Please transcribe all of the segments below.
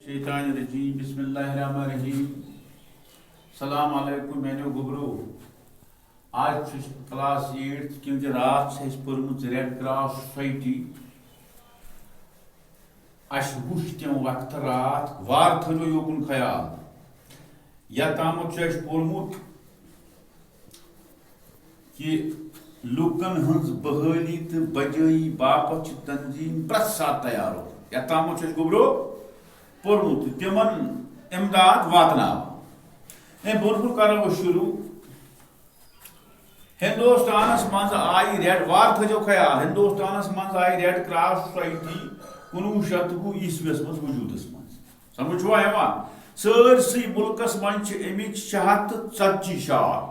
शैतानिर्रजीम बिस्मिल्लाहिर्रहमानिर्रहीम। सलाम अलैकुम मेनो गुबरो। आज क्लास 8 क्योंकि रात से पढ़मुत रेड क्रॉस सोसाइटी अश वुच तम वक्त रात वार थो योकुन ख्याल या तामुत पढ़मुत कि लुकन हज बहाली तो बजाई बापत तंजीम प्रत सात तैयार हो या तामुत गुबरो पढ़मुत तिमन इमदाद वातना बोलकुल करो शुरू। हिंदुस्तानस मज आई रेड वार थो ख्याल हिंदुस्तानस मज आई रेड क्रॉस सोसाइटी 1900 ईस्वीस मज वजूदस मज समझ सरसई मुल्कस मज अमिक 640 शाख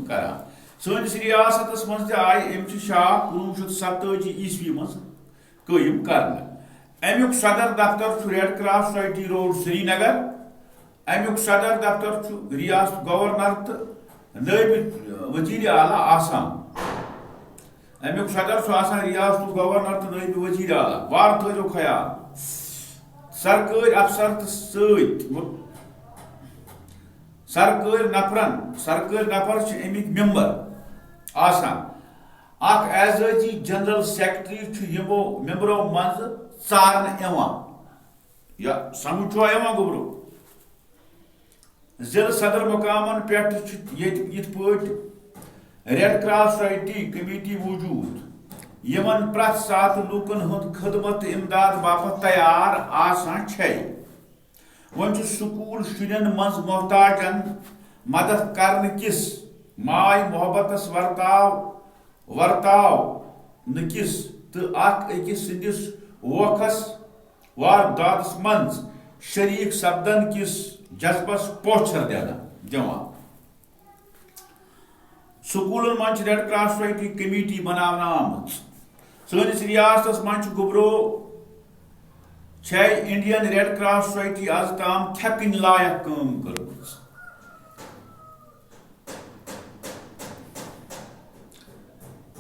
करान सनिस रियासतस मज आई अमि शाख 1987 ईस्वी मज कायम कर। अमुक सदर दफ्तर red Cross society road Srinagar. अमुक सदर दफ्तर रियासत गवर्नर तो नायब वजीर आला आसाम। अमुक सदर रियासत गवर्नर तो नायब वजीर आला वार थो ख्याल सरकारी अफसर तो सरकारी नफर अमिक मेंबर आसान एजाजी जनरल सेक्रेटरी यमो मेंबरों मज चारन या समझ गुबरो जिल सदर मकामन पे रेड क्रॉस सोसाइटी कमेटी वजूद यमन प्रत सात लूकन हंद खदमत इमदाद बापत तैयार आसान वन स्कूल शुरन मज मोहताजन मदद करन किस माय मोहब्बत वर्ताव नकिस तो अकिस सिंदिस वोखस वारदात मज शरीक सपदन किस जज्बस पोछर देना जवान स्कूलन मज रेड क्रॉस सोसाइटी कमेटी बनाना आमत सनिस रियासतस मज गुबरो इंडियन रेड क्रॉस सोसाइटी आज ताम थेपिन लायक काम कर्मच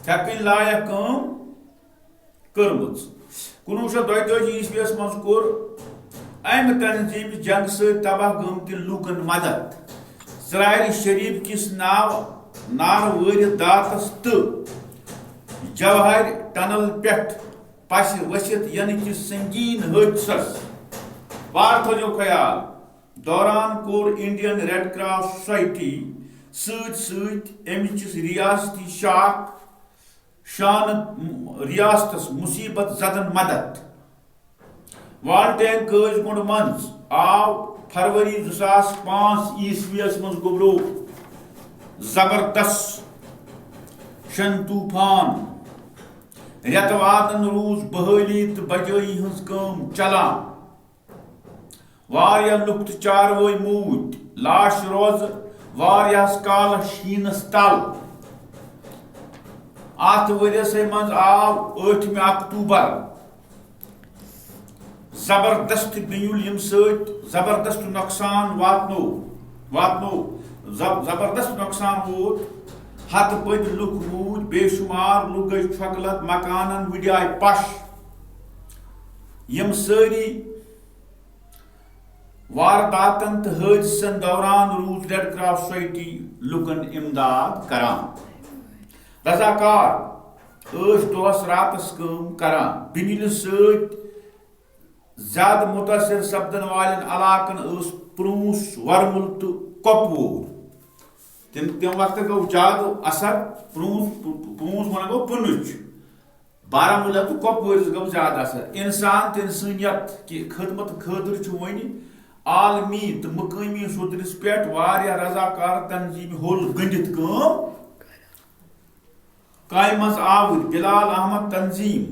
थेपिन लायक काम कर्मच 1922 ईस्वीस मज कोर अम तंजीम जंग से तबाह गमत लूकन मदद इसराइल शरीफ किस नार वारदातस तो जवाहर टनल पे पश वसित यानी कि संगीन हादसस वार थो ख्याल दौरान कोर इंडियन रेड क्रॉस सोसाइटी समिच रियासती शान रियासतस मुसीबत जदन मदद वालटैन काजगुंड मज आव फरवरी 2005 ईस्वीस मज गुबरो जबरदस्त शन तूफान रेतवादन रूज बहाली तो बजाई हज काम चलान वारिया लुक तो चारवई मूद लाश रोज वारियास काल शीनस तल अत वरियस मज आव 8 अक्टूबर जबरदस्त बियुल यम जबरदस्त नुकसान वातनो जबरदस्त नुकसान वोत हत पद लुक मूद बेशुमार लुक गई छकलत मकानन वुडियाय पश यम सारी वारदातन तो हादसन दौरान रूज रेड क्रॉस सोसाइटी लुकन इमदाद करान रजाकार दोस रातस काम करान बिनिल ज्यादा मुतासर सपदन वालन इलाकन प्रूस वरमुल तो कपवोर तम वक्त गो ज्यादा असर प्रूस वन गो पुनुच बारामूला तो कपवर गो ज्यादा असर इंसान तो इंसानियत की खदमत खतर वन आलमी तो मकामी सदरस पे रजाकार तंजीम होल गंडित काम आवर हिलाल अहमद तंजीम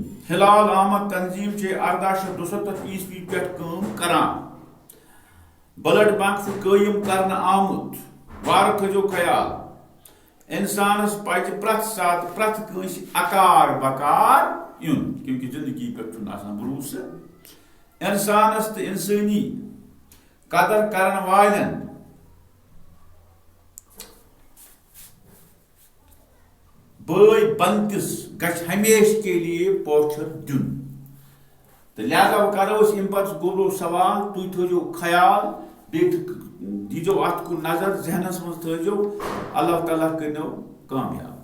1872 ईस्वी पे करान ब्लड बैंक कायम कर आमुत वार थो ख्याल इंसानस पज प्रत सात प्रत कंस अकार बकार इन क्योंकि जिंदगी पे भरोसा इंसानस तो इंसानी कदर करन वालन बय बनतिस गछ हमेश के लिए पोछर दिन तो लिहाजा वो करो अम पे गोलो सवाल तुम थो ख्याल दीजो अत कुन नजर जहनस मज थो अल्लाह ताला कर कामयाब।